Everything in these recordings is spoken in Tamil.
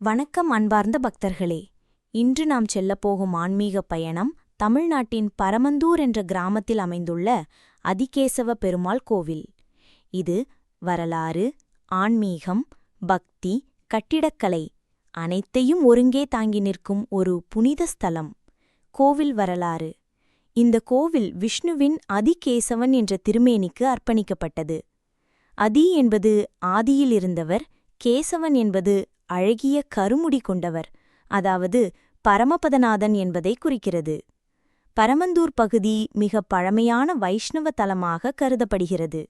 வணக்கம் அன்பார்ந்த பக்தர்களே. இன்று நாம் செல்லப்போகும் ஆன்மீக பயணம் தமிழ்நாட்டின் பரமந்தூர் என்ற கிராமத்தில் அமைந்துள்ள அதிகேசவ பெருமாள் கோவில். இது வரலாறு, ஆன்மீகம், பக்தி, கட்டிடக்கலை அனைத்தையும் ஒருங்கே தாங்கி நிற்கும் ஒரு புனித ஸ்தலம். கோவில் வரலாறு. இந்த கோவில் விஷ்ணுவின் அதிகேசவன் என்ற திருமேனிக்கு அர்ப்பணிக்கப்பட்டது. அதி என்பது ஆதியில் இருந்தவர், கேசவன் என்பது அழகிய கருமுடி கொண்டவர், அதாவது பரமபதநாதன் என்பதை குறிக்கிறது. பரமந்தூர் பகுதி மிக பழமையான வைஷ்ணவ தலமாக கருதப்படுகிறது.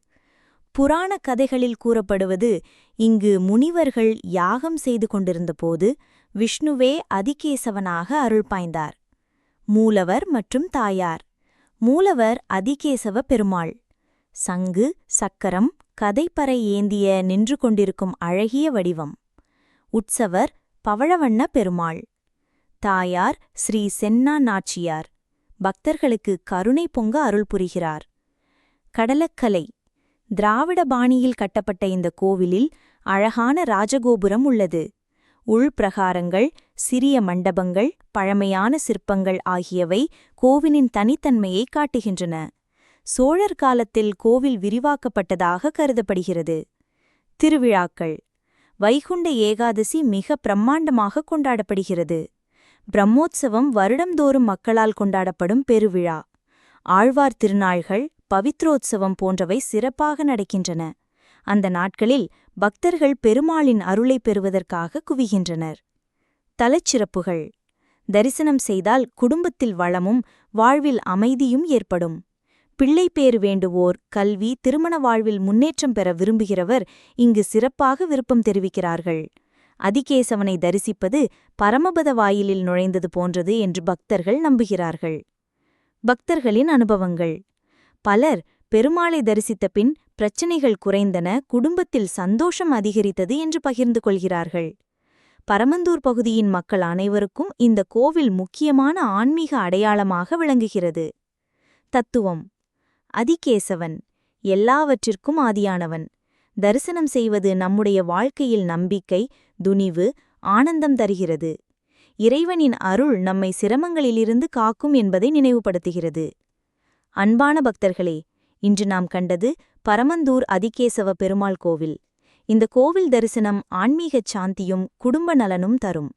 புராண கதைகளில் கூறப்படுவது, இங்கு முனிவர்கள் யாகம் செய்து கொண்டிருந்தபோது விஷ்ணுவே அதிகேசவனாக அருள் பாய்ந்தார். மூலவர் மற்றும் தாயார். மூலவர் அதிகேசவ பெருமாள். சங்கு, சக்கரம், கதைப்பறை ஏந்திய நின்று கொண்டிருக்கும் அழகிய வடிவம். உற்சவர் பவழவண்ண பெருமாள். தாயார் ஸ்ரீ சென்னா நாச்சியார். பக்தர்களுக்கு கருணை பொங்க அருள் புரிகிறார். கடலக்கலை. திராவிட பாணியில் கட்டப்பட்ட இந்த கோவிலில் அழகான ராஜகோபுரம் உள்ளது. உள்பிரகாரங்கள், சிறிய மண்டபங்கள், பழமையான சிற்பங்கள் ஆகியவை கோவிலின் தனித்தன்மையை காட்டுகின்றன. சோழர் காலத்தில் கோவில் விரிவாக்கப்பட்டதாக கருதப்படுகிறது. திருவிழாக்கள். வைகுண்ட ஏகாதசி மிக பிரம்மாண்டமாக கொண்டாடப்படுகிறது. பிரம்மோற்சவம் வருடந்தோறும் மக்களால் கொண்டாடப்படும் பெருவிழா. ஆழ்வார் திருநாள்கள், பவித்ரோத்சவம் போன்றவை சிறப்பாக நடக்கின்றன. அந்த நாட்களில் பக்தர்கள் பெருமாளின் அருளை பெறுவதற்காக குவிகின்றனர். தலச்சிறப்புகள். தரிசனம் செய்தால் குடும்பத்தில் வளமும் வாழ்வில் அமைதியும் ஏற்படும். பிள்ளைப்பேறு வேண்டுவோர், கல்வி, திருமண வாழ்வில் முன்னேற்றம் பெற விரும்புகிறவர் இங்கு சிறப்பாக விருப்பம் தெரிவிக்கிறார்கள். அதிகேசவனை தரிசிப்பது பரமபத வாயிலில் நுழைந்தது போன்றது என்று பக்தர்கள் நம்புகிறார்கள். பக்தர்களின் அனுபவங்கள். பலர் பெருமாளை தரிசித்த பின் பிரச்சினைகள் குறைந்தன, குடும்பத்தில் சந்தோஷம் அதிகரித்தது என்று பகிர்ந்து கொள்கிறார்கள். பரமந்தூர் பகுதியின் மக்கள் அனைவருக்கும் இந்த கோவில் முக்கியமான ஆன்மீக அடையாளமாக விளங்குகிறது. தத்துவம். அதிகேசவன் எல்லாவற்றிற்கும் ஆதியானவன். தரிசனம் செய்வது நம்முடைய வாழ்க்கையில் நம்பிக்கை, துணிவு, ஆனந்தம் தருகிறது. இறைவனின் அருள் நம்மை சிரமங்களிலிருந்து காக்கும் என்பதை நினைவுபடுத்துகிறது. அன்பான பக்தர்களே, இன்று நாம் கண்டது பரமந்தூர் அதிகேசவ பெருமாள் கோவில். இந்த கோவில் தரிசனம் ஆன்மீகச் சாந்தியும் குடும்ப நலனும் தரும்.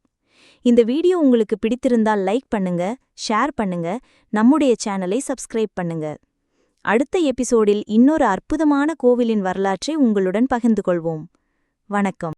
இந்த வீடியோ உங்களுக்கு பிடித்திருந்தால் லைக் பண்ணுங்க, ஷேர் பண்ணுங்க, நம்முடைய சேனலை சப்ஸ்கிரைப் பண்ணுங்க. அடுத்த எபிசோடில் இன்னொரு அற்புதமான கோவிலின் வரலாற்றை உங்களுடன் பகிர்ந்து கொள்வோம். வணக்கம்.